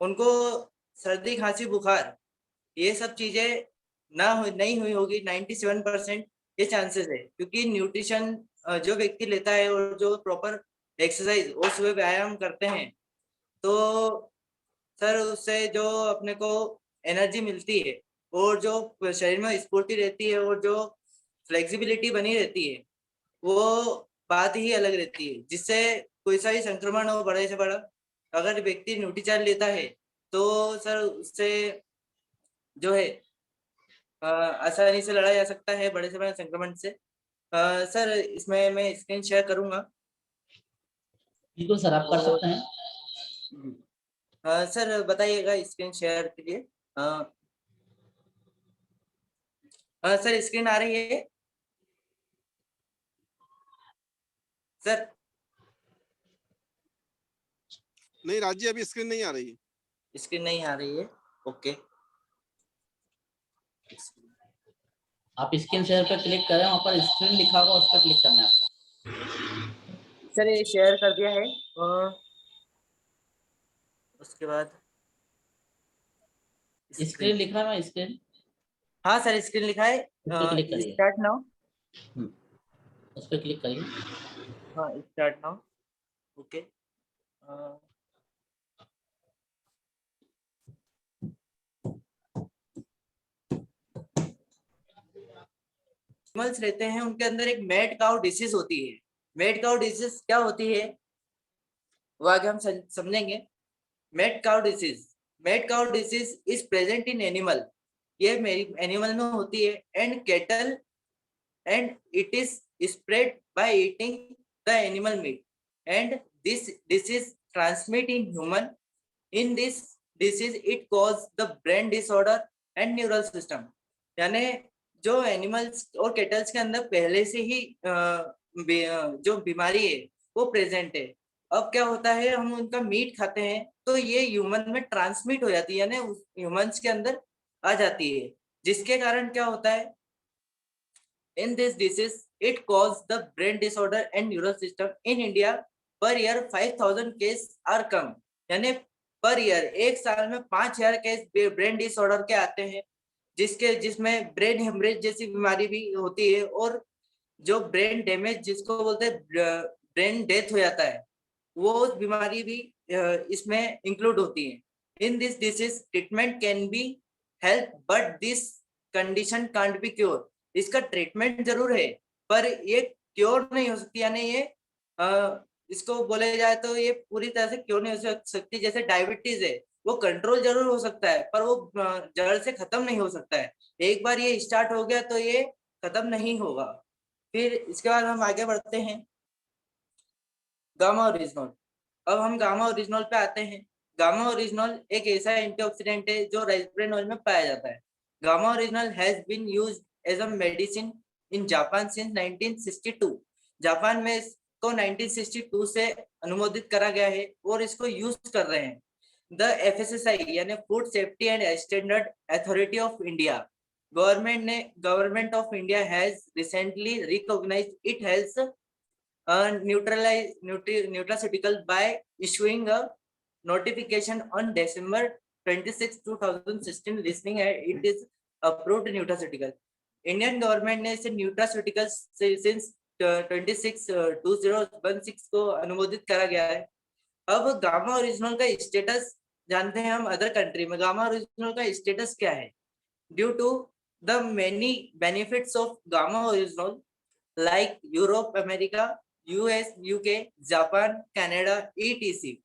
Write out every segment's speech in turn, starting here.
उनको सर्दी खांसी बुखार ये सब चीजें नहीं हुई होगी 97% ये चांसेस है, क्योंकि न्यूट्रिशन जो व्यक्ति लेता है और जो प्रॉपर एक्सरसाइज और सुबह व्यायाम करते हैं, तो सर उससे जो अपने को एनर्जी मिलती है और जो शरीर में स्फूर्ति रहती है और जो फ्लेक्सिबिलिटी बनी रहती है, वो बात ही अलग रहती है, जिससे कोई सा भी संक्रमण हो बड़े से बड़ा, अगर व्यक्ति न्यूट्रीचार्ज लेता है तो सर उससे जो है आसानी से लड़ा जा सकता है बड़े से बड़े संक्रमण से। सर इसमें मैं स्क्रीन शेयर करूंगा। बिल्कुल सर, आप कर सकते हैं। सर बताइएगा स्क्रीन शेयर के लिए। सर स्क्रीन आ रही है सर? नहीं राज्य, अभी स्क्रीन नहीं आ रही। स्क्रीन नहीं आ रही है, ओके। आप स्क्रीन शेयर पर क्लिक करें, वहां पर स्क्रीन लिखा होगा, उस पर क्लिक करना है आपको। सर ये शेयर कर दिया है, उसके बाद स्क्रीन लिखा है, स्क्रीन। हाँ सर स्क्रीन लिखा है, क्लिक करिए। Start now. उस पर क्लिक करिए। हाँ स्टार्ट नाउ, ओके। एनिमल्स रहते हैं उनके अंदर एक मैड काउ डिसीज होती है। मैड काउ डिसीज क्या होती है वो आगे हम समझेंगे। Mad cow disease is present in animal, ये मेरी एनिमल में होती है, and cattle, and it is spread by eating the animal meet, and this disease transmit in human. In this disease it cause the brain disorder and neural system. यानी जो animals और kettles के अंदर पहले से ही जो बीमारी है वो प्रेजेंट है। अब क्या होता है, हम उनका मीट खाते हैं तो ये ह्यूमन में ट्रांसमिट हो जाती है, यानी ह्यूमंस के अंदर आ जाती है, जिसके कारण क्या होता है, in this disease it cause the brain disorder and neural system. In India per year 5000 case are come, यानी पर ईयर एक साल में 5000 केस ब्रेन डिसऑर्डर के आते हैं, जिसमें ब्रेन हेमरेज जैसी बीमारी भी होती है, और जो ब्रेन डैमेज जिसको बोलते हैं ब्रेन डेथ हो जाता है, वो बीमारी भी इसमें इंक्लूड होती है। In this disease treatment can be help but this condition can't be cure. इसका ट्रीटमेंट जरूर है पर ये क्योर नहीं हो सकती, यानी ये इसको बोले जाए तो ये पूरी तरह से क्योर नहीं हो सकती। जैसे डायबिटीज है, वो कंट्रोल जरूर हो सकता है पर वो जड़ से खत्म नहीं हो सकता है। एक बार ये स्टार्ट हो गया तो ये खत्म नहीं होगा। फिर इसके बाद हम आगे बढ़ते हैं, गामा ओरिजिनल। अब हम गामा ओरिजिनल पे आते हैं। गामा ओरिजिनल एक ऐसा एंटीऑक्सीडेंट है जो राइसब्रेन ऑयल में पाया जाता है। Gamma original has been used as a medicine in Japan since 1962। Japan में इसको 1962 से अनुमोदित करा गया है और इसको यूज कर रहे हैं। द एफएसएसआई यानी food safety and standard authority of India, government of India has recently recognised it has nutraceutical by issuing a notification on December 26, 2016 listening it is approved nutraceutical. Indian government ने इसे nutraceuticals since 2016 को अनुमोदित करा गया है। अब gamma original का status जानते हैं हम अदर कंट्री में। गामा ओरिजिनल का स्टेटस क्या है? Due to the many benefits of gamma original like Europe, America, US, UK, Japan, Canada, etc.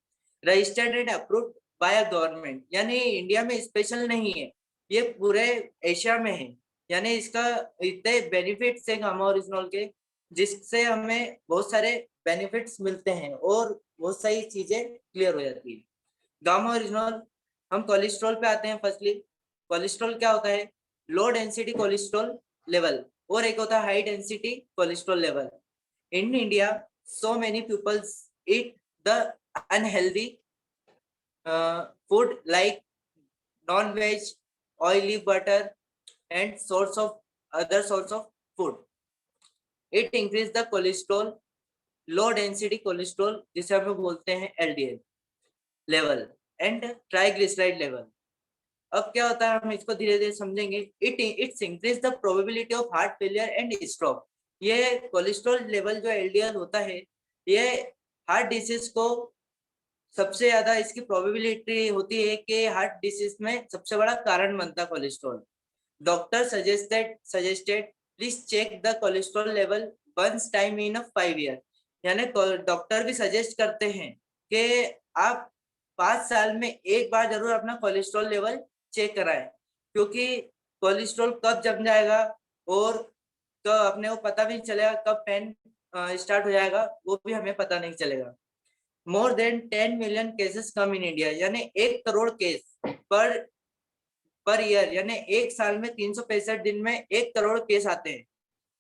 registered and approved by a government। यानी इंडिया में स्पेशल नहीं है, ये पूरे एशिया में है। यानी इसका इतने बेनिफिट्स है गामा ओरिजिनल के, जिससे हमें बहुत सारे बेनिफिट्स मिलते हैं और बहुत सारी चीजें क्लियर हो जाती है। गामा ओरिजिनल, हम कोलेस्ट्रॉल पे आते हैं। फर्स्टली कोलेस्ट्रॉल क्या होता है? लो डेंसिटी कोलेस्ट्रॉल लेवल, और एक होता है high density cholesterol level. In India so many pupils eat the unhealthy food like non-veg, oily butter and other sorts of food. It increase the cholesterol, low density cholesterol जिसे हम बोलते हैं LDL level, and triglyceride level. अब क्या होता है हम इसको धीरे धीरे समझेंगे। It's increase the probability of heart failure and stroke. ये कोलेस्ट्रॉल लेवल जो एलडीएल होता है ये हार्ट डिसीज को सबसे ज्यादा इसकी प्रोबेबिलिटी होती है कि हार्ट डिसीज में सबसे बड़ा कारण बनता है cholesterol. Doctor suggested please check the cholesterol level once time in a 5 year. यानी डॉक्टर भी सजेस्ट करते हैं कि आप 5 साल में एक बार जरूर अपना कोलेस्ट्रॉल लेवल चेक कराएं, क्योंकि कोलेस्ट्रॉल कब जम जाएगा और तो अपने को पता भी नहीं चलेगा, कब पेन स्टार्ट हो जाएगा वो भी हमें पता नहीं चलेगा। More than 10 million cases come in India, यानी 1 करोड़ केस पर ईयर, यानी एक साल में 365 दिन में 1 करोड़ केस आते हैं,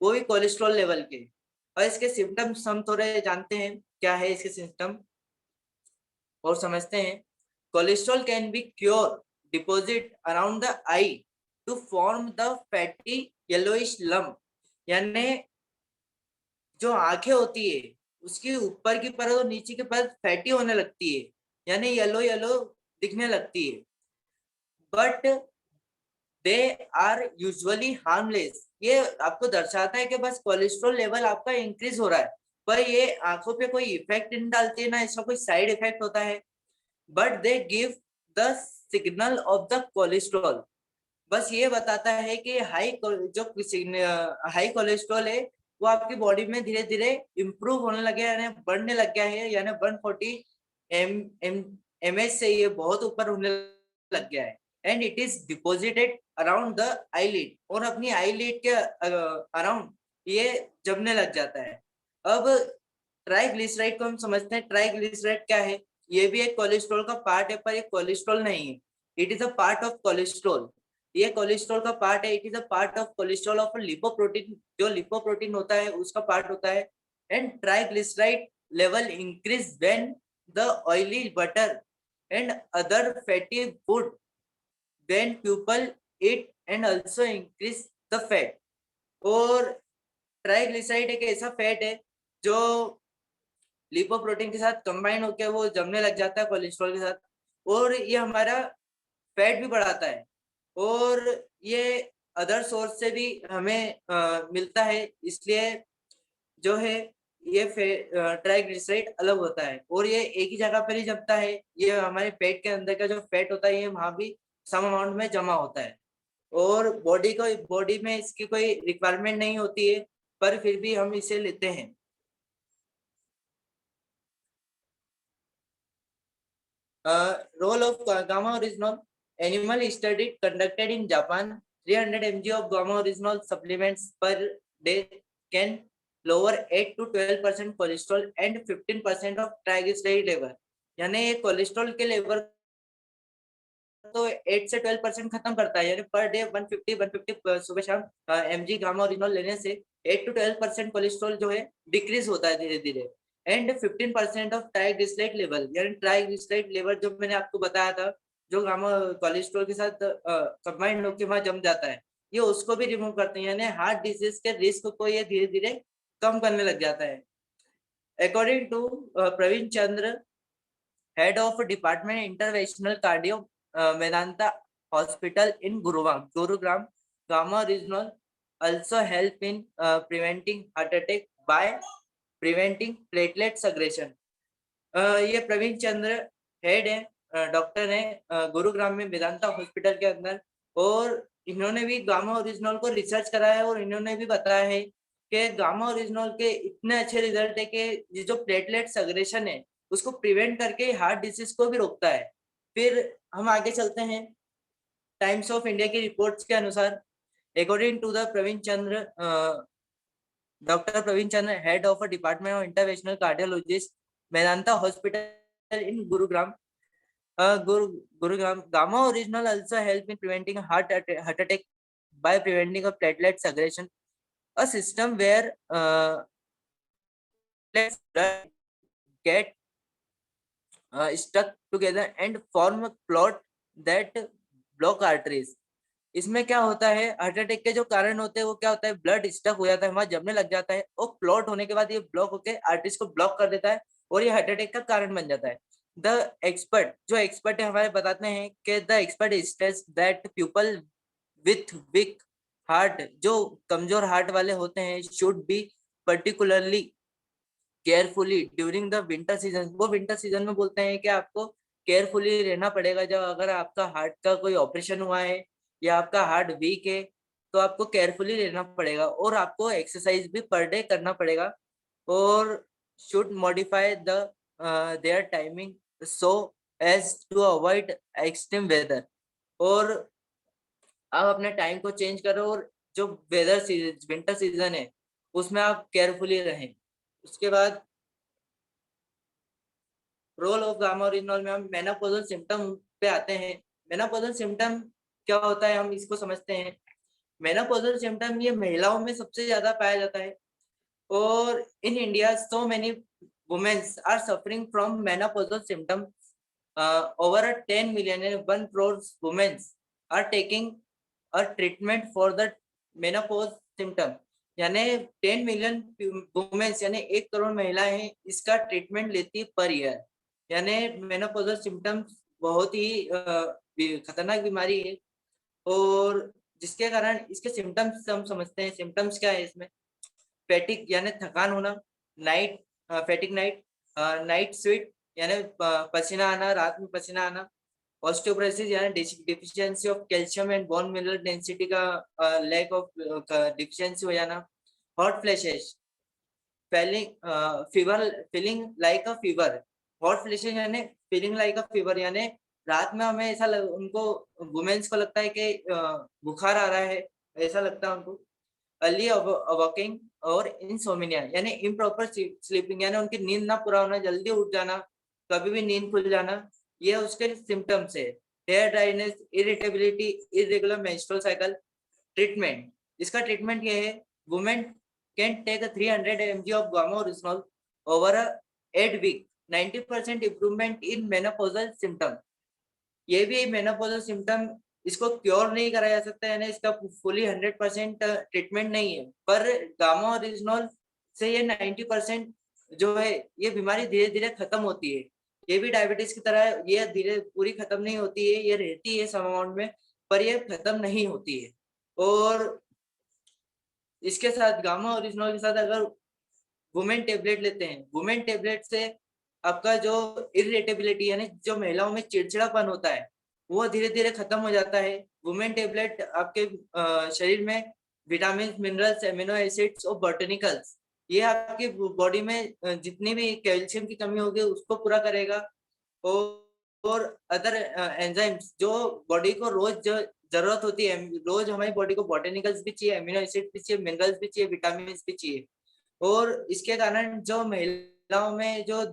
वो भी कोलेस्ट्रॉल लेवल के। और इसके सिम्टम्स हम थोड़े जानते हैं, क्या है इसके सिम्टम और समझते हैं। Cholesterol can be cure deposit around the eye to form the fatty yellowish lump, यानी जो आंखें होती है उसकी ऊपर की परत और नीचे की परत फैटी होने लगती है, यानी येलो येलो दिखने लगती है। But they are usually harmless. ये आपको दर्शाता है कि बस कोलेस्ट्रॉल लेवल आपका इंक्रीज हो रहा है, पर ये आंखों पे कोई इफेक्ट नहीं डालती है, ना इसका कोई साइड इफेक्ट होता है। But they give the signal of the cholesterol. बस ये बताता है कि हाई कोलेस्ट्रॉल है वो आपकी बॉडी में धीरे धीरे इम्प्रूव होने लगे, यानी बढ़ने लग गया है, यानी 140 mAh से ये बहुत ऊपर होने लग गया है। And it is deposited around the eyelid, और अपनी आईलिड के अराउंड ये जमने लग जाता है। अब ट्राइग्लिसराइड को हम समझते हैं। ट्राइग्लिसराइड क्या है? ये भी एक कोलेस्ट्रॉल का पार्ट है, पर ये कोलेस्ट्रॉल नहीं है। It is a part of cholesterol. ये कोलेस्ट्रॉल का पार्ट है। It is a part of cholesterol of lipoprotein, जो लिपोप्रोटीन होता है उसका पार्ट होता है। And triglyceride level increase when the oily butter and other fatty food when people eat and also increase the fat। और triglyceride एक ऐसा fat है जो लिपोप्रोटीन के साथ कंबाइन होकर वो जमने लग जाता है कोलेस्ट्रॉल के साथ, और ये हमारा फैट भी बढ़ाता है। और ये अदर सोर्स से भी हमें मिलता है, इसलिए जो है ये ट्राइग्लिसराइड अलग होता है और ये एक ही जगह पर ही जमता है। ये हमारे पेट के अंदर का जो फैट होता है ये वहां भी सम अमाउंट में जमा होता है, और बॉडी में इसकी कोई रिक्वायरमेंट नहीं होती है, पर फिर भी हम इसे लेते हैं। Role of gamma original. Animal study conducted in Japan. 300 mg of gamma oryginol supplements per day can lower 8 to 12% cholesterol and 15% of triglyceride level। यानी ये कोलेस्ट्रॉल के लेवल तो 8 से 12% खत्म करता है, यानी पर डे 150 सुबह शाम mg गामा ओरिजिनल लेने से 8 to 12% कोलेस्ट्रॉल जो है डिक्रीज होता है धीरे धीरे। एंड 15% ऑफ ट्राइग्लिसराइड लेवल, यानी ट्राइग्लिसराइड लेवल जो मैंने आपको बताया था, जो गामा कोलेस्ट्रॉल के साथ कंबाइंड होकर वहां जम जाता है, ये उसको भी रिमूव करते हैं, यानी हार्ट डिजीज के रिस्क को ये धीरे धीरे कम करने लग जाता है। According to Praveen Chandra, head of department interventional cardio, Medanta Hospital in Gurugram, gamma oryginol also help in preventing heart attack by preventing platelet segregation। ये प्रवीण चंद्र हेड है, डॉक्टर है गुरुग्राम में वेदांता हॉस्पिटल के अंदर, और इन्होंने भी गामा ओरिजिनल को रिसर्च करा है और इन्होंने भी बताया है कि गामा ओरिजिनल के इतने अच्छे रिजल्ट है कि जो प्लेटलेट सेग्रेगेशन है उसको प्रिवेंट करके हार्ट डिसीज को भी रोकता है। फिर हम आगे चलते हैं। टाइम्स ऑफ इंडिया की रिपोर्ट्स के अनुसार, according to the Praveen Chandra, doctor Praveen Chandra, head of department of interventional cardiologist, Medanta hospital in Gurugram, gamma original also help in preventing heart attack by preventing a platelet segregation, a system where platelets get stuck together and form a clot that block arteries। इसमें क्या होता है, heart attack के जो कारण होते हैं वो क्या होता है, ब्लड स्टक हो जाता है, वहां जमने लग जाता है और क्लॉट होने के बाद ये ब्लॉक होकर आर्टरीज को ब्लॉक कर देता है और ये हार्ट अटैक का कारण बन जाता है। द एक्सपर्ट, जो एक्सपर्ट है हमारे बताते हैं कि the expert states that people with week heart, जो कमजोर हार्ट वाले होते हैं, should be particularly carefully during the winter season. वो विंटर सीजन में बोलते हैं कि आपको केयरफुली रहना पड़ेगा। जब अगर आपका हार्ट का कोई ऑपरेशन हुआ है या आपका हार्ट वीक है तो आपको केयरफुली रहना पड़ेगा और आपको एक्सरसाइज भी पर डे करना पड़ेगा और should modify the their timing so as to avoid extreme weather. और आप अपने टाइम को चेंज करो और जो वेदर विंटर सीजन है उसमें आप केयरफुली रहें। उसके बाद रोल ऑफ गामा ओरिजिनल में हम मेनोपॉजल सिम्टम पे आते हैं। मेनोपॉजल सिम्टम क्या होता है हम इसको समझते हैं। मेनोपॉजल सिम्टम ये महिलाओं में सबसे ज्यादा पाया जाता है और in India so many womens are suffering from menopausal symptom. over 10 million and 1 crore women are taking a treatment for the menopause symptom। यानी 10 मिलियन वुमेन्स यानी 1 करोड़ महिलाएं हैं इसका ट्रीटमेंट लेती है पर ईयर। यानी मेनोपॉजल सिम्टम्स बहुत ही खतरनाक बीमारी है और जिसके कारण इसके सिम्टम्स हम समझते हैं। सिम्टम्स क्या है इसमें, फैटिक यानी थकान होना, नाइट फैटिक नाइट स्वेट यानी पसीना आना, रात में पसीना आना, ऑस्टियोपोरोसिस यानी deficiency of calcium and bone mineral density का लैक ऑफ डिफिशियंसी हो जाना, hot flashes, feeling like a fever. Hot flashes यानी फीलिंग लाइक अ फीवर यानी रात में हमें ऐसा उनको वुमेन्स को लगता है कि बुखार आ रहा है, ऐसा लगता है उनको। अर्ली अवॉकिंग और इंसोमिनिया यानी इम्प्रॉपर स्लीपिंग यानी उनकी नींद ना पूरा होना, जल्दी उठ जाना, कभी भी नींद खुल जाना, ये उसके सिम्टम्स है। Hair dryness, irritability, irregular menstrual cycle. Treatment, इसका ट्रीटमेंट ये है, women can take 300 mg of gamma oryzanol over a 8 week, 90% improvement in menopausal symptom। ये भी मेनोपॉजल सिम्टम, इसको क्योर नहीं करा जा सकता यानी इसका फुली 100% ट्रीटमेंट नहीं है, पर गामा ओरिजिनल से ये 90% जो है ये बीमारी धीरे धीरे खत्म होती है। ये भी डायबिटीज की तरह ये धीरे पूरी खत्म नहीं होती है, ये रहती है सम अमाउंट में पर ये खत्म नहीं होती है। और इसके साथ गामा ओरिजिनल के साथ अगर वुमेन टेबलेट लेते हैं, वुमेन टेबलेट से आपका जो इरिटेबिलिटी यानी जो महिलाओं में चिड़चिड़ापन होता है वो धीरे धीरे खत्म हो जाता है। वुमेन टेबलेट आपके शरीर में विटामिन, मिनरल्स, एमिनो एसिड्स और बॉटनिकल्स, ये आपकी बॉडी में जितनी भी कैल्शियम की कमी होगी उसको पूरा करेगा और अदर एंजाइम्स जो बॉडी को रोज जो जरूरत होती है, रोज हमारी बॉडी को बॉटनिकल्स भी चाहिए, एमिनो एसिड भी चाहिए, मिनरल्स भी चाहिए, विटामिन भी चाहिए। और इसके कारण जो महिलाओं में जो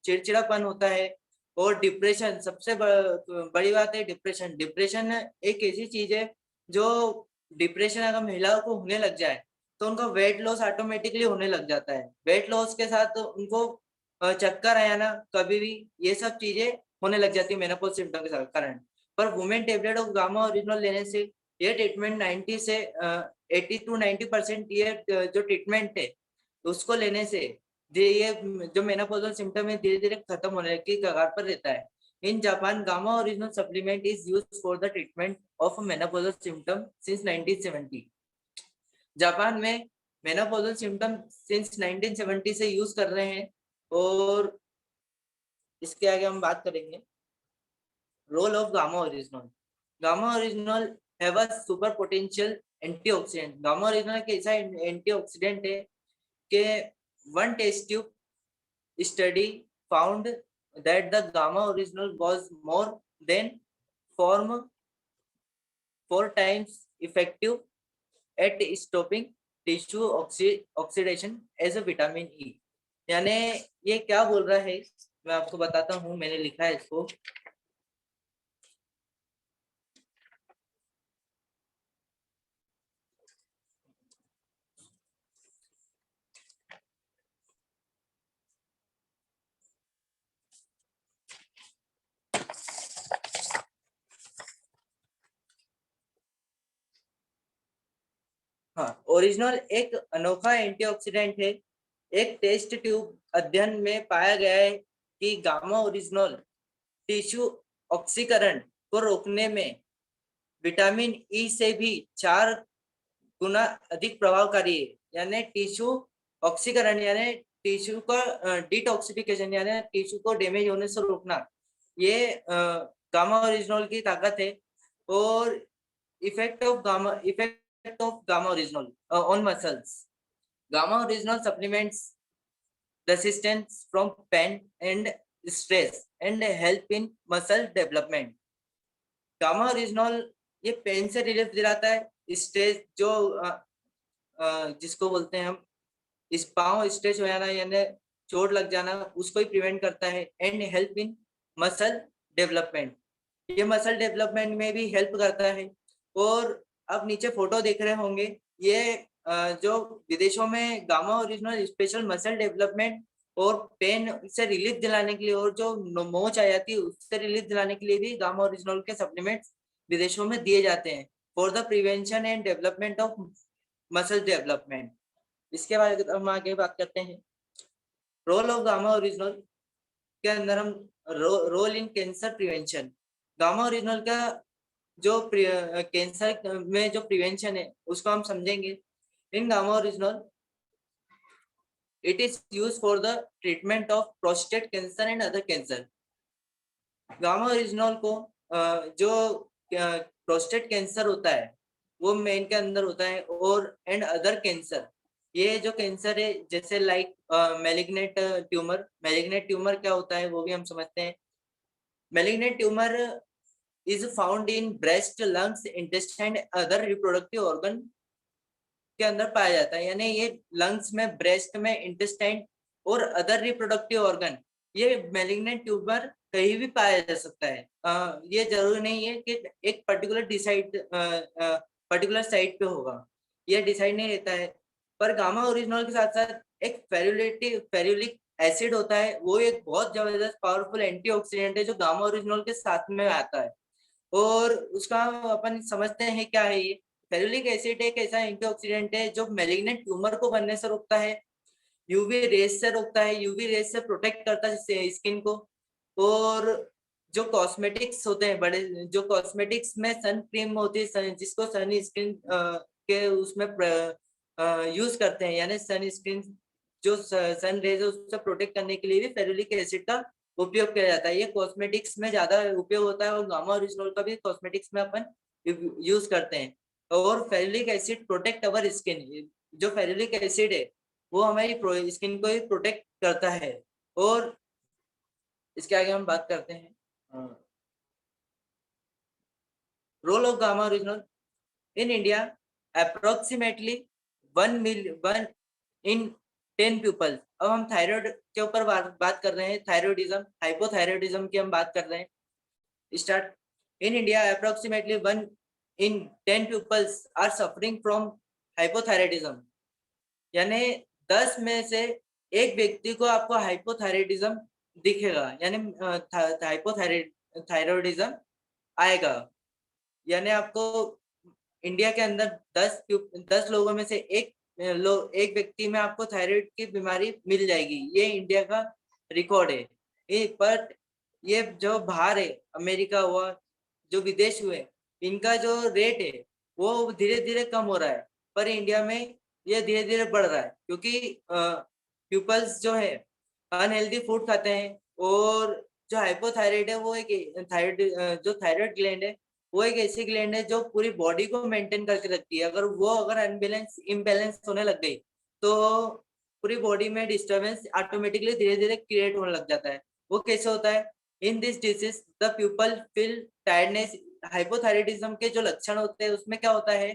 चिड़चिड़ापन होता है और डिप्रेशन, सबसे बड़ी बात है डिप्रेशन। डिप्रेशन एक ऐसी चीज है जो डिप्रेशन अगर महिलाओं को होने लग जाए तो उनका वेट लॉस ऑटोमेटिकली होने लग जाता है। वेट लॉस के साथ उनको चक्कर आना, कभी भी ये सब चीजें होने लग जाती है मेनोपॉज सिम्टम के कारण। पर women tablet of gamma original लेने से ये ट्रीटमेंट 90 से 80 to 90% ये जो ट्रीटमेंट है उसको लेने से ये जो मेनोपॉजल सिम्टम है धीरे धीरे खत्म होने की कगार पर रहता है। In Japan gamma original supplement is used for the treatment of menopausal symptom since 1970। Japan में मेनोपॉजल सिम्टम सिंस 1970 से यूज कर रहे हैं। और इसके आगे हम बात करेंगे role of gamma original. Gamma original have a super potential antioxidant. Gamma original एक ऐसा एंटीऑक्सीडेंट है कि one test tube study found that the gamma original was more than 4 times effective at stopping tissue oxidation as a vitamin E। यानी ये क्या बोल रहा है मैं आपको बताता हूँ, मैंने लिखा है इसको। हाँ, ओरिजिनल एक अनोखा एंटीऑक्सीडेंट है। एक टेस्ट ट्यूब अध्ययन में पाया गया है कि गामा ओरिजिनल टिश्यू ऑक्सीकरण को रोकने में विटामिन ई से भी 4 गुना अधिक प्रभावकारी है। यानी टिश्यू ऑक्सीकरण यानी टिश्यू का डिटॉक्सिफिकेशन यानी टिश्यू को डैमेज होने से रोकना, ये गामा ओरिजिनल की ताकत है। और effect of gamma original on muscles, gamma original supplements resistance from pain and stress and help in muscle development. Gamma original ये पेन से रिलीफ दिलाता है, स्ट्रेस जो जिसको बोलते हैं हम इस पाँव स्ट्रेच हो जाना यानी चोट लग जाना, उसको ही प्रिवेंट करता है। And help in muscle development, ये मसल डेवलपमेंट में भी हेल्प करता है। और आप नीचे फोटो देख रहे होंगे, ये जो विदेशों में gamma original special muscle development और पेन से रिलीफ दिलाने के लिए और जो मोच आ जाती है उससे रिलीफ दिलाने के लिए भी गामा ओरिजिनल के सप्लीमेंट्स विदेशों में दिए जाते हैं for the prevention and development of muscle development. इसके बाद हम आगे बात करते हैं रोल ऑफ गामा ओरिजिनल के अंदर हम role in cancer prevention. Gamma original का जो कैंसर में जो प्रिवेंशन है उसको हम समझेंगे। In gamma original it is used for the treatment of prostate cancer and other cancer। Gamma original को जो प्रोस्टेट कैंसर होता है वो मेन के अंदर होता है, और एंड अदर कैंसर, ये जो कैंसर है जैसे लाइक मैलिग्नेंट ट्यूमर क्या होता है वो भी हम समझते हैं। Malignant tumour is found in breast, lungs, intestine, other reproductive organ के अंदर पाया जाता है। यानी ये लंग्स में, ब्रेस्ट में, इंटेस्टाइन और अदर रिप्रोडक्टिव ऑर्गन, ये मैलिग्नेंट ट्यूमर कहीं भी पाया जा सकता है। ये जरूरी नहीं है कि एक पर्टिकुलर साइट पे होगा, ये डिसाइड नहीं रहता है। पर गामा ओरिजिनल के साथ साथ एक फेरुलिक एसिड होता है, वो एक बहुत जबरदस्त पावरफुल एंटीऑक्सीडेंट है जो गामा ओरिजिनल के साथ में आता है। और उसका अपन समझते हैं क्या है ये। फेरुलिक एसिड एक ऐसा एंटीऑक्सीडेंट है जो मैलिग्नेंट ट्यूमर को बनने से रोकता है, यूवी रेस से रोकता है, यूवी रेस से प्रोटेक्ट करता है स्किन को। और जो कॉस्मेटिक्स होते हैं, बड़े जो कॉस्मेटिक्स में सन क्रीम होती है जिसको सन स्क्रीन के उसमें यूज करते हैं, यानी सन स्क्रीन जो सन रेज है उससे प्रोटेक्ट करने के लिए भी फेरुलिक एसिड का उपयोग किया जाता है। ये कॉस्मेटिक्स में ज्यादा उपयोग होता है और गामा ओरिजिनल का भी कॉस्मेटिक्स में अपन यूज करते हैं। और ferulic acid protect our skin, जो फेरुलिक एसिड है वो हमारी स्किन को ही प्रोटेक्ट करता है। और इसके आगे हम बात करते हैं role of gamma original in India. Approximately 1 in 10 people. अब हम थायराइड के ऊपर बात कर रहे हैं, थायराइडिज्म, हाइपोथायराइडिज्म की हम बात कर रहे हैं। Start. In India approximately 1 in 10 pupils are suffering from hypothyroidism। यानी 10 में से एक व्यक्ति को आपको हाइपोथायराइडिज्म दिखेगा, यानी हाइपोथायराइडिज्म आएगा। यानी आपको इंडिया के अंदर 10 लोगों में से एक व्यक्ति में आपको थायराइड की बीमारी मिल जाएगी। ये इंडिया का रिकॉर्ड है। पर ये जो बाहर है, अमेरिका हुआ, जो विदेश हुए, इनका जो रेट है वो धीरे धीरे कम हो रहा है, पर इंडिया में ये धीरे धीरे बढ़ रहा है क्योंकि पीपल्स जो है अनहेल्दी फूड खाते हैं। और जो हाइपोथायराइड है वो एक थायराइड ग्लैंड है वो एक ऐसी ग्लैंड है जो पूरी बॉडी को मेंटेन करके रखती है। अगर इम्बैलेंस होने लग गई तो पूरी बॉडी में डिस्टर्बेंस ऑटोमेटिकली धीरे धीरे क्रिएट होने लग जाता है। वो कैसे होता है? In this disease the people feel tiredness. Hypothyroidism के जो लक्षण होते हैं उसमें क्या होता है?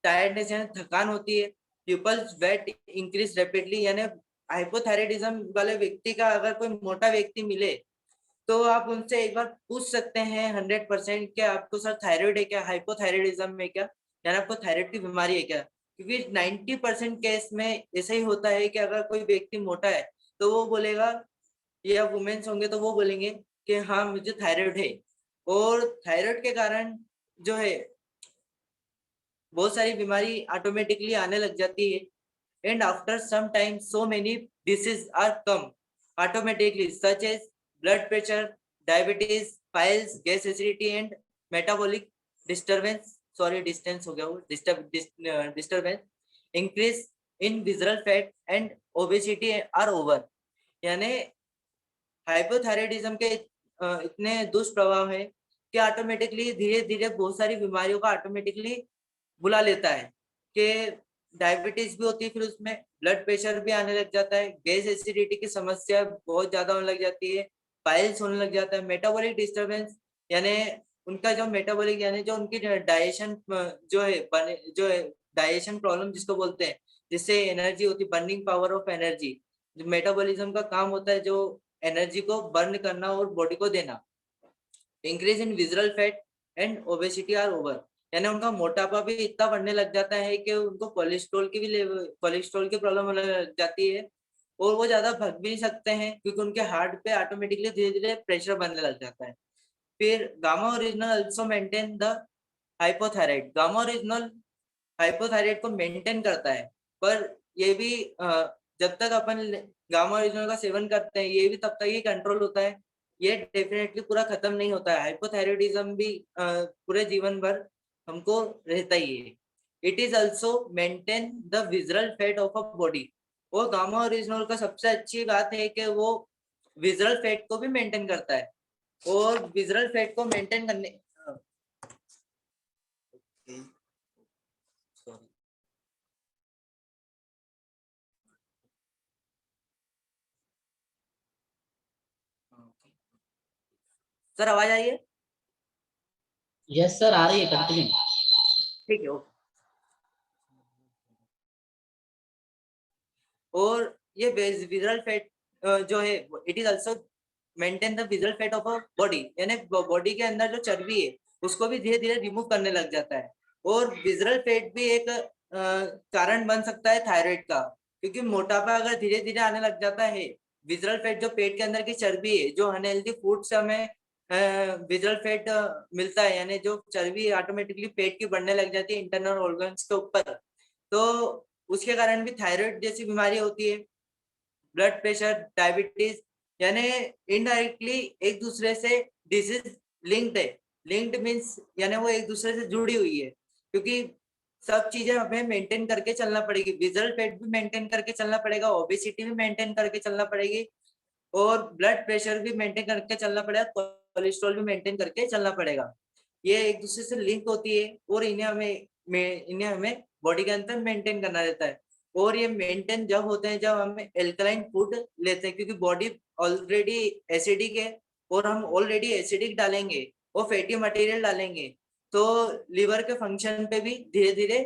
टायर्डनेस यानी थकान होती है। पीपल्स वेट इंक्रीज रैपिडली, यानी हाइपोथायराइडिज्म वाले व्यक्ति का अगर कोई मोटा व्यक्ति मिले तो आप उनसे एक बार पूछ सकते हैं 100% कि आपको सर थायराइड है क्या, हाइपोथायराइडिज्म है क्या, यानी आपको थायराइड की बीमारी है क्या? क्योंकि 90% केस में ऐसा ही होता है कि अगर कोई व्यक्ति मोटा है तो वो बोलेगा, या वुमेन्स होंगे तो वो बोलेंगे कि हाँ मुझे थायराइड है। और थायराइड के कारण जो है बहुत सारी बीमारी ऑटोमेटिकली आने लग जाती है। And after some time so many disease are come. automatically, such as blood pressure, diabetes, piles, gas acidity, and metabolic disturbance. Sorry, distance हो गया वो, disturbance, increase in visceral fat and obesity are over. यानी hypothyroidism के इतने दुष्प्रभाव है कि automatically धीरे धीरे बहुत सारी बीमारियों का ऑटोमेटिकली बुला लेता है कि डायबिटीज भी होती है, फिर उसमें ब्लड प्रेशर भी आने लग जाता है, गैस एसिडिटी की समस्या बहुत ज्यादा होने लग जाती है, पाइल्स होने लग जाता है, मेटाबॉलिक डिस्टर्बेंस यानी उनका जो मेटाबॉलिक यानी जो उनकी डाइजेशन जो है डाइजेशन प्रॉब्लम जिसको बोलते हैं, जिससे एनर्जी होती है, बर्निंग पावर ऑफ एनर्जी, जो मेटाबॉलिज्म का काम होता है जो एनर्जी को बर्न करना और बॉडी को देना। Increase in visceral fat and obesity are over, यानी उनका मोटापा भी इतना बढ़ने लग जाता है कि उनको कोलेस्ट्रॉल की प्रॉब्लम होने लग जाती है और वो ज्यादा भग भी नहीं सकते हैं क्योंकि उनके हार्ट पे ऑटोमेटिकली धीरे धीरे प्रेशर बनने लग जाता है। फिर gamma original also maintain the hypothyroid, gamma original hypothyroid को मेंटेन करता है, पर ये भी जब तक अपन गामा ओरिजिनल का सेवन करते हैं ये भी तब तक ही कंट्रोल होता है, ये डेफिनेटली पूरा खत्म नहीं होता है। हाइपोथायराइडिज्म भी पूरे जीवन भर हमको रहता ही है। It is also maintain the visceral fat of a body, और गामा ओरिजिनल का सबसे अच्छी बात है कि वो विजरल फैट को भी मेंटेन करता है, और विजरल फैट को मेंटेन करने सॉरी सर आवाज आ रही है? यस सर, आ रही है, कंटिन्यू। ठीक है, ओके। और ये विजरल फैट जो है it is also maintain the visceral fat of a body, यानी बॉडी के अंदर जो चर्बी है उसको भी धीरे धीरे रिमूव करने लग जाता है। और विजरल फैट भी एक कारण बन सकता है थायराइड का, क्योंकि मोटापा अगर धीरे धीरे आने लग जाता है, विजरल फैट जो पेट के अंदर की चर्बी है, जो अनहेल्दी फूड से हमें विजरल फैट मिलता है, यानी जो चर्बी ऑटोमेटिकली पेट की बढ़ने लग जाती है इंटरनल ऑर्गन्स के ऊपर, तो उसके कारण भी थायराइड जैसी बीमारी होती है, ब्लड प्रेशर, डायबिटीज, यानी इनडायरेक्टली एक दूसरे से डिजीज लिंक्ड है। लिंक्ड मींस यानी वो एक दूसरे से जुड़ी हुई है, क्योंकि सब चीजें हमें मेंटेन करके चलना पड़ेगी, विजरल फैट भी मेंटेन करके चलना पड़ेगा, ओबेसिटी भी मेंटेन करके चलना पड़ेगी, और ब्लड प्रेशर भी मेंटेन करके चलना पड़ेगा, कोलेस्ट्रॉल भी मेंटेन करके चलना पड़ेगा। ये एक दूसरे से लिंक होती है और इन्हें हमें बॉडी के अंदर मेंटेन करना रहता है। और ये मेंटेन जब होते हैं जब हम एल्कलाइन फूड लेते हैं, क्योंकि बॉडी ऑलरेडी एसिडिक है और हम ऑलरेडी एसिडिक डालेंगे और फैटी मटेरियल डालेंगे, तो लिवर के फंक्शन पे भी धीरे धीरे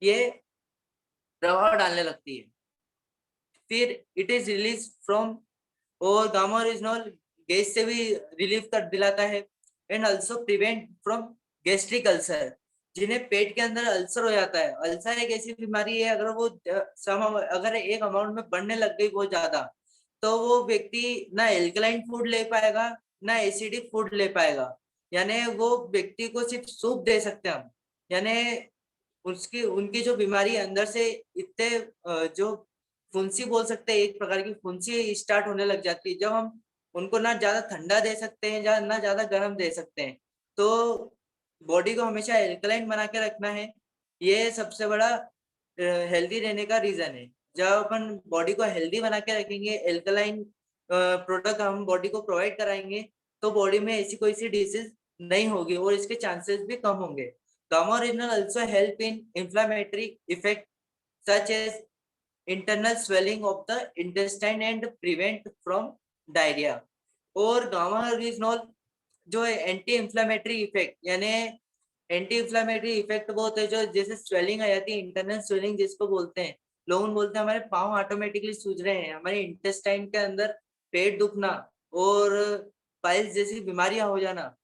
ये प्रभाव डालने लगती है। फिर इट इज रिलीज फ्रॉम, और गामा ओरिजिनल गैस से भी रिलीफ कर दिलाता है, and also prevent from gastric ulcer, जिन्हें पेट के अंदर अल्सर हो जाता है। अल्सर एक ऐसी बीमारी है, अगर वो अगर एक अमाउंट में बढ़ने लग गई बहुत ज्यादा, तो वो व्यक्ति ना एल्कलाइन फूड ले पाएगा ना एसिडिक फूड ले पाएगा, यानी वो व्यक्ति को सिर्फ सूप दे सकते हैं हम, यानी उसकी उनकी जो बीमारी अंदर से इतने जो फुंसी बोल सकते हैं, एक प्रकार की फुंसी स्टार्ट होने लग जाती है जब हम उनको ना ज्यादा ठंडा दे सकते हैं ना ज्यादा गर्म दे सकते हैं। तो बॉडी को हमेशा एल्कलाइन बना के रखना है, ये सबसे बड़ा हेल्दी रहने का रीजन है। जब अपन बॉडी को हेल्दी बना के रखेंगे, एल्कलाइन प्रोडक्ट हम बॉडी को प्रोवाइड कराएंगे, तो बॉडी में ऐसी कोई सी डिसीज नहीं होगी और इसके चांसेस भी कम होंगे। Gamma original also help in inflammatory effect such as internal swelling of the intestine and prevent from diarrhoea. और गामा ओरिजिनल जो है एंटी इंफ्लेमेटरी इफेक्ट, यानी एंटी इंफ्लेमेटरी इफेक्ट बहुत है, जो जैसे स्वेलिंग आ जाती है, इंटरनल स्वेलिंग जिसको बोलते हैं, लोग बोलते हैं हमारे पाँव ऑटोमेटिकली सूज रहे हैं, हमारे इंटेस्टाइन के अंदर पेट दुखना और पाइल्स जैसी बीमारियां हो जाना,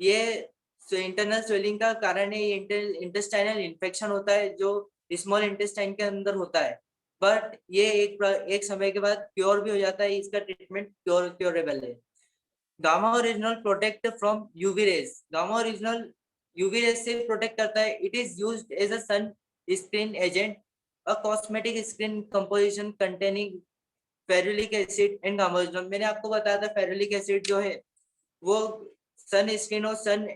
ये इंटरनल स्वेलिंग का कारण है। ये इंटेस्टाइनल इन्फेक्शन होता है जो स्मॉल इंटेस्टाइन के अंदर होता है, बट ये एक समय के बाद क्योर भी हो जाता है, इसका ट्रीटमेंट क्योरेबल है। Gamma original protect from UV rays, gamma original UV rays से प्रोटेक्ट करता है। It is used as a sunscreen agent, a cosmetic screen composition containing ferulic acid and gamma original. मैंने आपको बताया था ferulic acid जो है वो सन स्किन और सन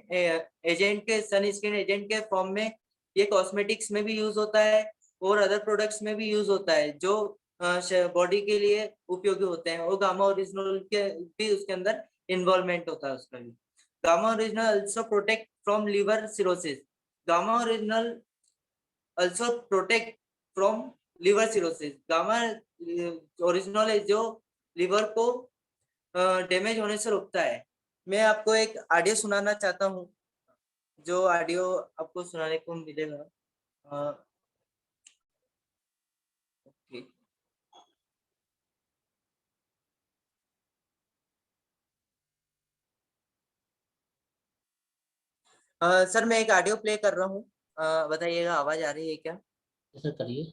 स्किन एजेंट के फॉर्म में ये कॉस्मेटिक्स में भी यूज होता है और अदर प्रोडक्ट्स में भी यूज होता है जो बॉडी के लिए उपयोगी होते हैं। और गामा ओरिजिनल के भी उसके अंदर इन्वॉल्वमेंट होता है उसका भी। Gamma original also protect from liver cirrhosis. Gamma original also protect from liver cirrhosis. Gamma original है जो लिवर को डैमेज होने से रोकता है। मैं आपको एक ऑडियो सुनाना चाहता हूँ, जो ऑडियो आपको सुनाने को मिलेगा। ओके सर, मैं एक ऑडियो प्ले कर रहा हूँ, बताइएगा आवाज आ रही है क्या? ऐसा करिए।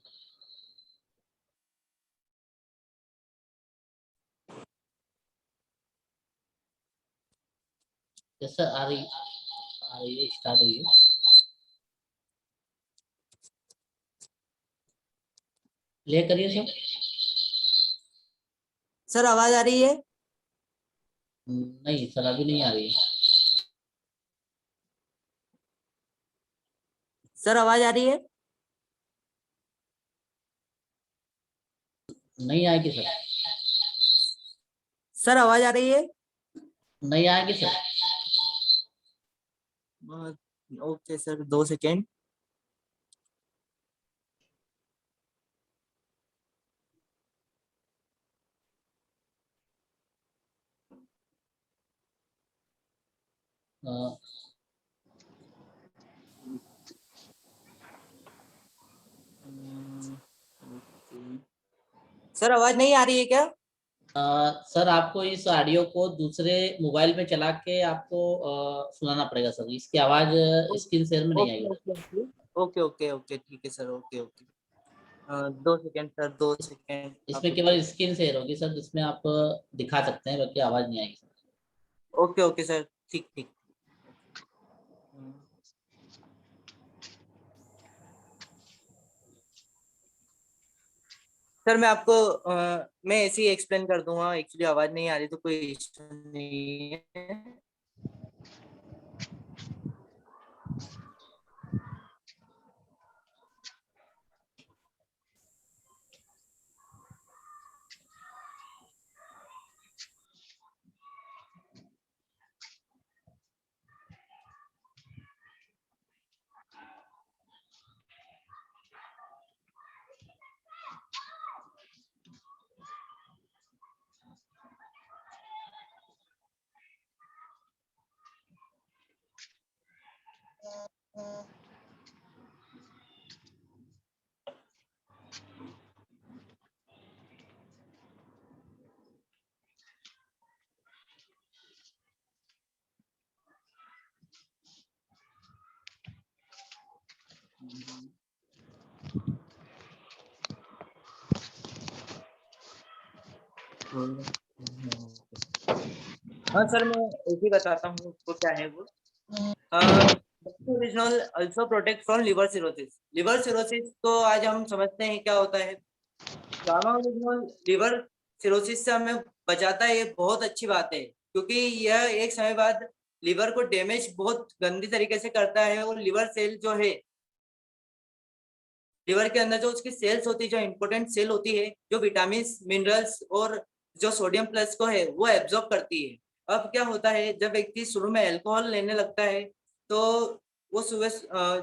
जैसा आ रही है, स्टार्ट हुई है। प्ले करिए सर। सर आवाज आ रही है? नहीं सर, अभी नहीं आ रही है। सर आवाज आ रही है? नहीं आएगी सर। सर आवाज आ रही है? नहीं आएगी सर। Okay sir, 2 second. अ, सर आवाज नहीं आ रही है क्या? सर आपको इस ऑडियो को दूसरे मोबाइल में चला के आपको सुनाना पड़ेगा सर। इसकी आवाज स्क्रीन शेयर में नहीं ओके आएगी। ओके ओके ओके ओके ठीक है sir, okay okay. 2 second sir, 2 second आप इसमें केवल स्क्रीन शेयर होगी सर, जिसमें आप दिखा सकते हैं, बाकी आवाज नहीं आएगी सर। ओके ओके सर, ठीक ठीक। सर मैं आपको मैं ऐसे ही एक्सप्लेन कर दूंगा। एक्चुअली आवाज नहीं आ रही तो कोई इशू नहीं है। हाँ सर, मैं एक ही बताता हूँ उसको क्या है वो। Original also protect from liver cirrhosis. Liver cirrhosis तो आज हम समझते हैं क्या होता है। गामा ओरिजिनल लिवर सिरोसिस से हमें बचाता है, ये बहुत अच्छी बात है, क्योंकि यह एक समय बाद लिवर को डैमेज बहुत गंदी तरीके से करता है। और लिवर सेल जो है, लिवर के अंदर जो उसकी सेल्स होती है, जो इंपॉर्टेंट सेल होती है, जो विटामिन मिनरल्स और जो सोडियम प्लस को है वो एब्जॉर्ब करती है। अब क्या होता है, जब व्यक्ति शुरू में अल्कोहल लेने लगता है तो वो सुबह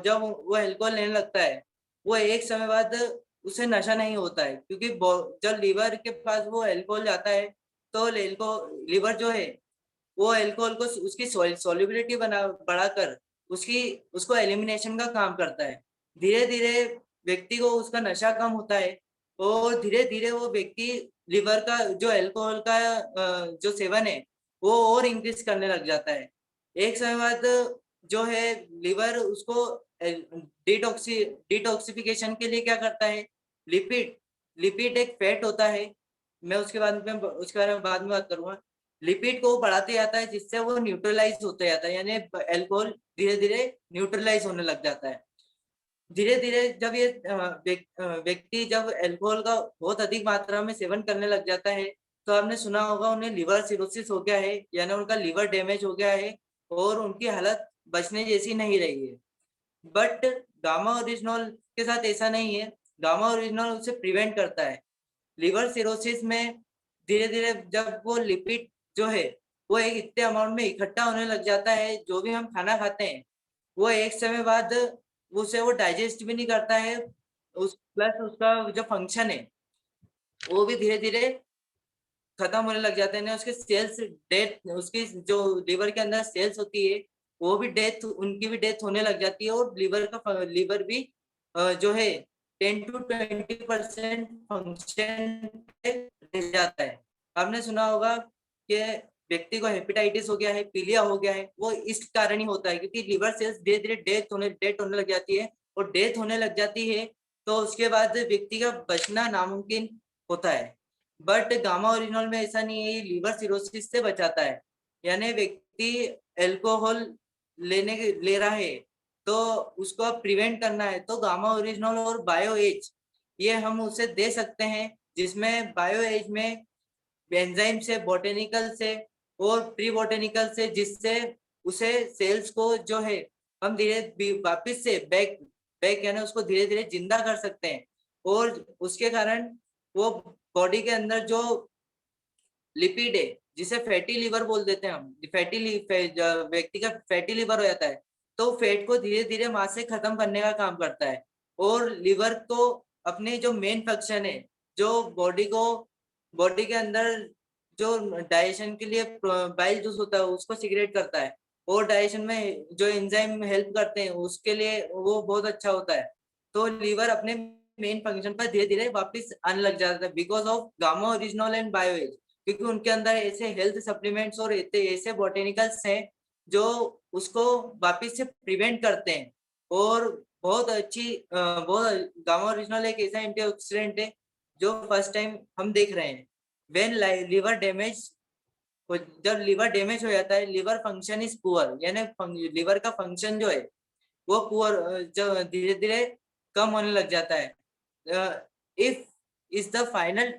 जब वो अल्कोहल लेने लगता है, वो एक समय बाद उसे नशा नहीं होता है, क्योंकि जब लीवर के पास वो अल्कोहल जाता है तो लीवर जो है वो अल्कोहल को उसकी सॉल्युबिलिटी बढ़ाकर उसको एलिमिनेशन का काम करता है। धीरे धीरे व्यक्ति को उसका नशा कम होता है और धीरे धीरे वो व्यक्ति लिवर का जो अल्कोहल का जो सेवन है वो और इंक्रीज करने लग जाता है। एक समय बाद जो है लिवर उसको डिटॉक्सिफिकेशन के लिए क्या करता है, लिपिड लिपिड एक फैट होता है, मैं उसके बारे में बाद में बात करूंगा। लिपिड को बढ़ाते जाता है जिससे वो न्यूट्रलाइज होते जाता है, यानी अल्कोहल धीरे धीरे न्यूट्रलाइज होने लग जाता है। धीरे धीरे जब ये व्यक्ति जब अल्कोहल का बहुत अधिक मात्रा में सेवन करने लग जाता है, तो आपने सुना होगा उन्हें लिवर सिरोसिस हो गया है, यानी उनका लिवर डैमेज हो गया है और उनकी हालत बचने जैसी नहीं रही है। बट गामा ओरिजिनल के साथ ऐसा नहीं है। गामा ओरिजिनल उसे प्रिवेंट करता है। लिवर सिरोसिस में धीरे धीरे जब वो लिपिड जो है वो एक इतने अमाउंट में इकट्ठा होने लग जाता है, जो भी हम खाना खाते हैं वो एक समय बाद उसे वो डाइजेस्ट भी नहीं करता है। उस प्लस उसका जो फंक्शन है वो भी धीरे धीरे खत्म होने लग जाते हैं। उसके सेल्स डेथ, उसकी जो लिवर के अंदर सेल्स होती है वो भी डेथ, उनकी भी डेथ होने लग जाती है और लिवर भी जो है 10 to 20% फंक्शन रह जाता है। आपने सुना होगा कि व्यक्ति को हेपेटाइटिस हो गया है, पीलिया हो गया है, वो इस कारण ही होता है क्योंकि लिवर सेल्स धीरे धीरे डेथ होने लग जाती है और डेथ होने लग जाती है तो उसके बाद व्यक्ति का बचना नामुमकिन होता है। बट गामा ओरिजिनल में ऐसा नहीं है, ये लिवर सिरोसिस से बचाता है। यानी व्यक्ति अल्कोहल ले रहा है तो उसको प्रिवेंट करना है तो गामा ओरिजिनल और बायो एज ये हम उसे दे सकते हैं, जिसमें बायो एज में एंजाइम से, बोटेनिकल से और प्री बोटेनिकल से, जिससे उसे सेल्स को जो है हम धीरे वापिस से बैक बैक यानी उसको धीरे धीरे जिंदा कर सकते हैं और उसके कारण वो बॉडी के अंदर जो लिपिड है जिसे फैटी लिवर बोल देते हैं हम, व्यक्ति का फैटी लिवर हो जाता है तो फैट को धीरे धीरे वहां से खत्म करने का काम करता है। और लिवर को अपने जो मेन फंक्शन है, जो बॉडी के अंदर जो डाइजेशन के लिए बाइल जूस होता है उसको सिक्रेट करता है और डाइजेशन में जो एंजाइम हेल्प करते हैं उसके लिए वो बहुत अच्छा होता है। तो लिवर अपने मेन फंक्शन पर धीरे धीरे वापस आने लग जाता है because of gamma original and bioage, क्योंकि उनके अंदर ऐसे हेल्थ सप्लीमेंट्स और ऐसे बॉटेनिकल्स हैं जो उसको वापस से प्रिवेंट करते हैं। और बहुत अच्छी बहुत गामा ओरिजिनल एक ऐसा एंटीऑक्सीडेंट है जो फर्स्ट टाइम हम देख रहे हैं। व्हेन लिवर डैमेज, जब लिवर डैमेज हो जाता है, लिवर फंक्शन इज पुअर, यानी लिवर का फंक्शन जो है वो पुअर जो धीरे धीरे कम होने लग जाता है। If is the final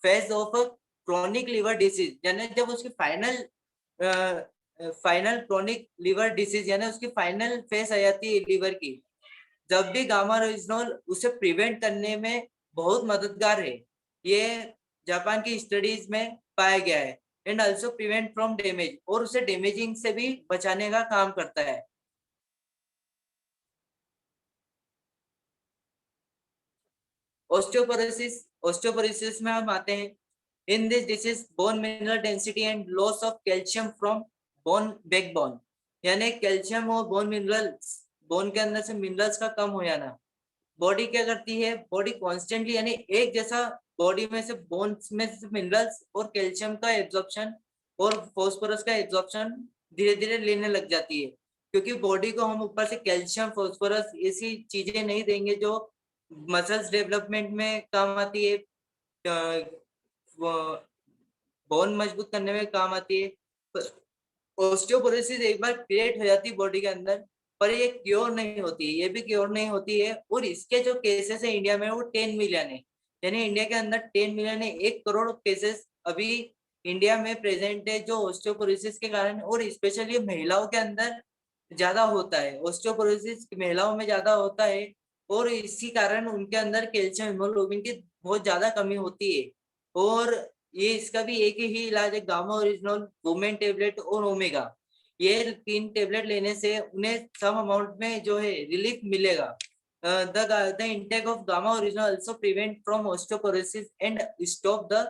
phase of a chronic liver disease, यानी जब उसकी फाइनल क्रोनिक लिवर डिसीज यानी उसकी फाइनल फेज आ जाती है लिवर की, जब भी गामा ओरिजिनल उसे प्रिवेंट करने में बहुत मददगार है। ये जापान की स्टडीज में पाया गया है and also prevent from damage, और उसे डैमेजिंग से भी बचाने का काम करता है। ऑस्टियोपोरोसिस में हम आते हैं। इन this disease bone mineral density and loss of calcium from bone backbone, यानी कैल्शियम और बोन के अंदर से मिनरल्स का कम हो जाना। बॉडी क्या करती है, बॉडी कॉन्स्टेंटली यानी एक जैसा बॉडी में से बोन्स में से मिनरल्स और कैल्शियम का एब्जॉर्प्शन और फॉस्फोरस का एब्जॉर्प्शन धीरे धीरे लेने लग जाती है, क्योंकि बॉडी को हम ऊपर से कैल्शियम फॉस्फोरस ऐसी चीजें नहीं देंगे जो मसल्स डेवलपमेंट में काम आती है, बोन मजबूत करने में काम आती है। ऑस्टियोपोरोसिस एक बार क्रिएट हो जाती है बॉडी के अंदर, पर ये क्योर नहीं होती है, ये भी क्योर नहीं होती है। और इसके जो केसेस है इंडिया में वो 10 मिलियन है, यानी इंडिया के अंदर 10 मिलियन है, 1 करोड़ केसेस अभी इंडिया में प्रेजेंट है जो ऑस्टियोपोरोसिस के कारण, और स्पेशली महिलाओं के अंदर ज्यादा होता है। ऑस्टियोपोरोसिस महिलाओं में ज्यादा होता है और इसी कारण उनके अंदर कैल्शियम हीमोग्लोबिन की बहुत ज्यादा कमी होती है। और ये इसका भी एक ही इलाज है, गामा ओरिजिनल, वुमेन टेबलेट और ओमेगा। ये 3 टेबलेट लेने से उन्हें सम अमाउंट में जो है रिलीफ मिलेगा। The intake of gamma original also prevent from osteoporosis and stop the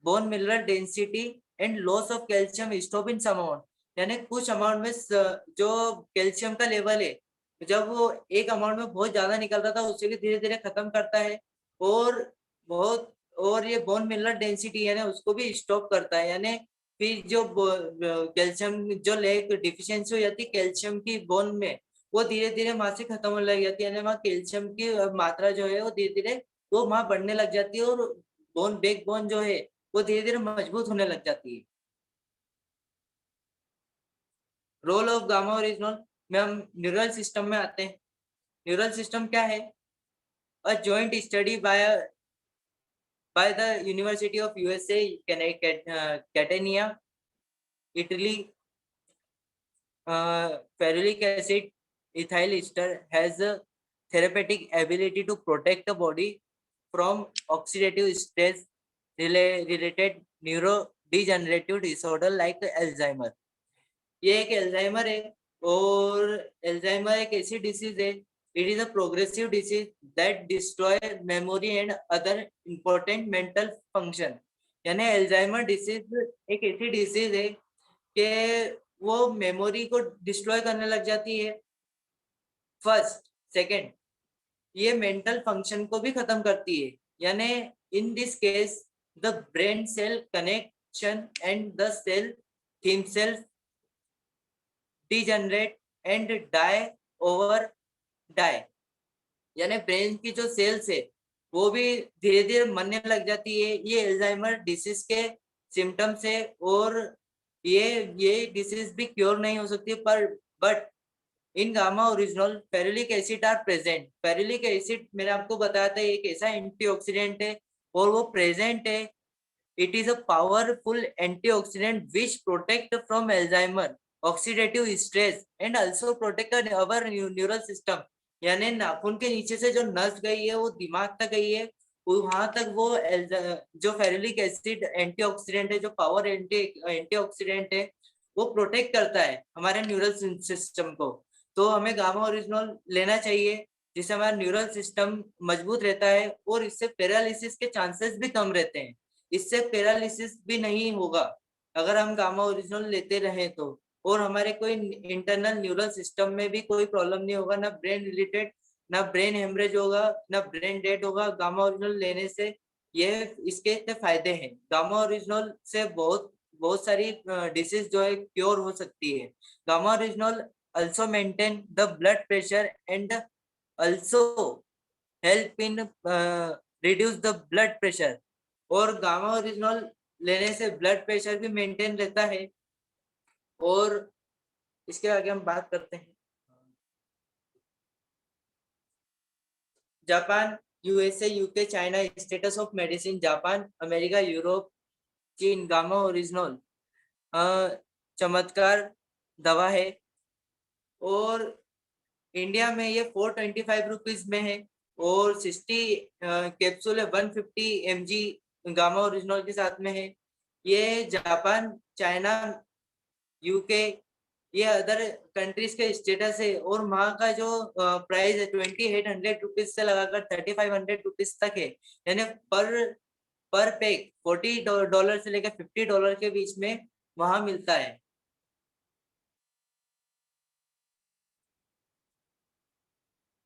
bone mineral density and loss of calcium stop in some amount, यानी कुछ अमाउंट में जो कैल्शियम का लेवल है जब वो एक अमाउंट में बहुत ज्यादा निकल रहा था उसे भी धीरे धीरे खत्म करता है। और बहुत और ये बोन मिनरल डेंसिटी यानी उसको भी स्टॉप करता है, यानी फिर जो कैल्शियम जो लेग डिफिशियंसी हो जाती है कैल्शियम की बोन में, वो धीरे धीरे वहां से खत्म होने लग जाती है, यानी वहाँ कैल्शियम की मात्रा जो है वो धीरे धीरे वो वहां बढ़ने लग जाती है और बैक बोन जो है वो धीरे धीरे मजबूत होने लग जाती है। रोल ऑफ गामा ओरिजिनल में हम न्यूरल सिस्टम में आते हैं। न्यूरल सिस्टम क्या है? A joint study by the University of USA, Catania, Italy. Ferulic acid ethyl ester has a therapeutic ability to protect the body from oxidative stress related neurodegenerative disorder like Alzheimer. ये एक Alzheimer है और Alzheimer एक ऐसी disease है, it is a progressive disease that destroy memory and other important mental function. यानी Alzheimer disease एक ऐसी डिसीज है कि वो मेमोरी को डिस्ट्रॉय करने लग जाती है फर्स्ट। सेकंड, ये मेंटल फंक्शन को भी खत्म करती है। यानी in this case the brain cell connection and the cell himself degenerate and die। यानी ब्रेन की जो सेल्स है वो भी धीरे धीरे मरने लग जाती है। ये एल्जाइमर डिसीज के सिम्टम्स है और ये डिसीज भी क्योर नहीं हो सकती, पर but in gamma original ferulic acid are present. Ferulic acid मैंने आपको बताया था एक ऐसा एंटीऑक्सीडेंट है और वो प्रेजेंट है। It is a powerful antioxidant which protect from Alzheimer oxidative stress and also protect our neural system. यानी नाखून के नीचे से जो नस गई है वो दिमाग तक गई है, वहां तक वो जो फेरुलिक एसिड एंटीऑक्सीडेंट है, जो पावर एंटीऑक्सीडेंट है, वो प्रोटेक्ट करता है हमारे न्यूरल सिस्टम को। तो हमें गामा ओरिजिनल लेना चाहिए जिससे हमारा न्यूरल सिस्टम मजबूत रहता है और इससे पैरालिसिस के चांसेस भी कम रहते हैं। इससे पैरालिसिस भी नहीं होगा अगर हम गामा ओरिजिनल लेते रहे तो, और हमारे कोई इंटरनल न्यूरल सिस्टम में भी कोई प्रॉब्लम नहीं होगा, ना ब्रेन रिलेटेड, ना ब्रेन हेमरेज होगा, ना ब्रेन डेड होगा गामा ओरिजिनल लेने से। ये इसके इतने फायदे हैं। गामा ओरिजिनल से बहुत सारी डिसीज जो है क्योर हो सकती है। Gamma original also maintain the blood pressure and also help in reduce the blood pressure। और गामा ओरिजिनल लेने से ब्लड प्रेशर भी मेंटेन रहता है। और इसके आगे हम बात करते हैं Japan, USA, UK, China. Status of medicine Japan, America, Europe, चीन। गामा ओरिजिनल चमत्कार दवा है और इंडिया में ये 425 रुपीज में है और 60 कैप्सूल है 150 mg गामा ओरिजिनल के साथ में है। ये जापान, चाइना, यूके, ये अदर कंट्रीज के स्टेटस है और वहाँ का जो प्राइस है 2800 रुपीज से लगाकर 3500 रुपीज तक है। यानी पर पैक $40 से लेकर $50 के बीच में वहां मिलता है।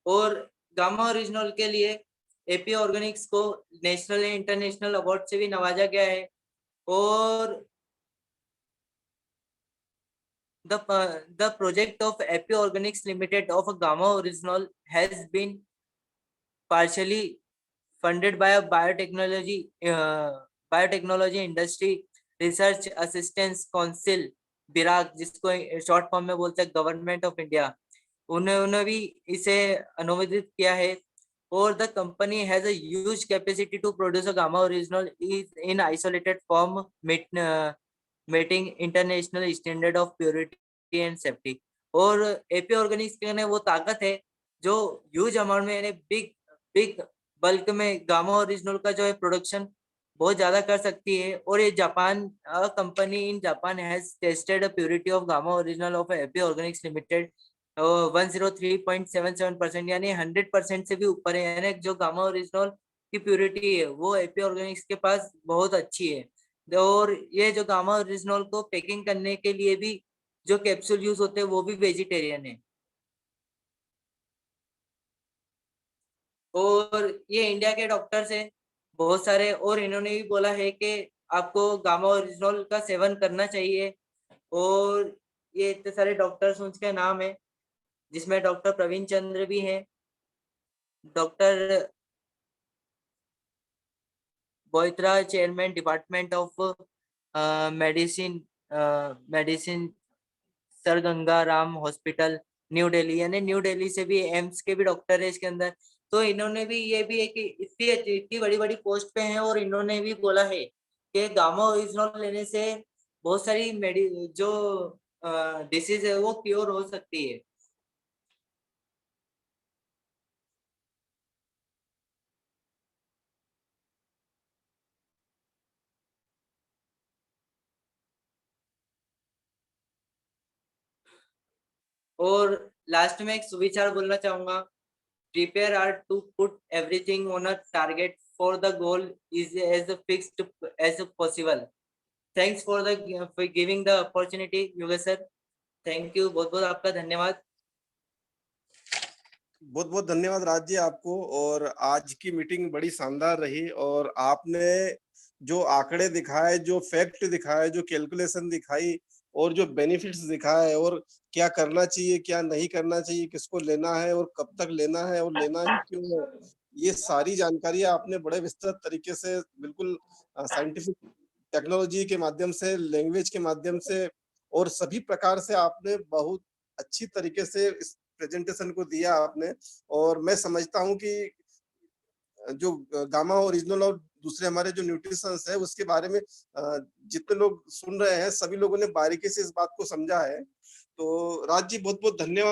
और गामा ओरिजिनल के लिए एपी ऑर्गेनिक्स को नेशनल एंड इंटरनेशनल अवार्ड से भी नवाजा गया है। और the project of AP Organics Limited of Gamma Original has been partially funded by a biotechnology industry research assistance council BIRAC, जिसको शॉर्ट फॉर्म में बोलते हैं गवर्नमेंट ऑफ इंडिया। उन्होंने भी इसे अनुमोदित किया है। और the company has a huge capacity to produce a gamma original in isolated form meeting international standard of purity and safety. और एपी ऑर्गेनिक्स के वो ताकत है जो ह्यूज अमाउंट में यानी बिग बल्क में गामा ओरिजिनल का जो है प्रोडक्शन बहुत ज्यादा कर सकती है। और ये Japan company in Japan has tested purity of gamma original of AP Organics limited 103.77%, यानी 100% से भी ऊपर है। यानी जो गामा ओरिजिनल की प्योरिटी है वो एपी ऑर्गेनिक्स के पास बहुत अच्छी है। और ये जो गामा ओरिजिनल को पैकिंग करने के लिए भी जो कैप्सूल यूज होते हैं वो भी वेजिटेरियन है। और ये इंडिया के डॉक्टर्स है बहुत सारे, और इन्होंने भी बोला है कि आपको गामा ओरिजिनल का सेवन करना चाहिए। और ये इतने सारे डॉक्टर्स उनके नाम है जिसमें डॉक्टर प्रवीण चंद्र भी हैं, डॉक्टर बोइत्रा chairman department of medicine sir Ganga Ram hospital, New Delhi, यानी न्यू दिल्ली से भी एम्स के भी डॉक्टर है इसके अंदर। तो इन्होंने भी ये भी है कि इतनी बड़ी बड़ी पोस्ट पे हैं, और इन्होंने भी बोला है कि गामा ओरिजिनल लेने से बहुत सारी जो डिसीज है वो क्योर हो सकती है। और लास्ट में एक सुविचार बोलना चाहूंगा, prepare are to put everything on a target for the goal is as fixed as possible. Thanks for giving the opportunity, Yogesh sir. Thank you, बहुत बहुत आपका धन्यवाद। बहुत बहुत धन्यवाद राज जी आपको। और आज की मीटिंग बड़ी शानदार रही, और आपने जो आंकड़े दिखाए, जो फैक्ट दिखाए, जो कैलकुलेशन दिखाई, और जो बेनिफिट्स दिखाए, और क्या करना चाहिए, क्या नहीं करना चाहिए, किसको लेना है और कब तक लेना है और लेना ही क्यों है, ये सारी जानकारी आपने बड़े विस्तृत तरीके से, बिल्कुल साइंटिफिक टेक्नोलॉजी के माध्यम से, लैंग्वेज के माध्यम से, और सभी प्रकार से आपने बहुत अच्छी तरीके से इस प्रेजेंटेशन को दिया आपने। और मैं समझता हूं कि जो गामा ओरिजिनल और दूसरे हमारे जो न्यूट्रिशंस है उसके बारे में जितने लोग सुन रहे हैं सभी लोगों ने बारीकी से इस बात को समझा है। तो राज जी बहुत बहुत धन्यवाद।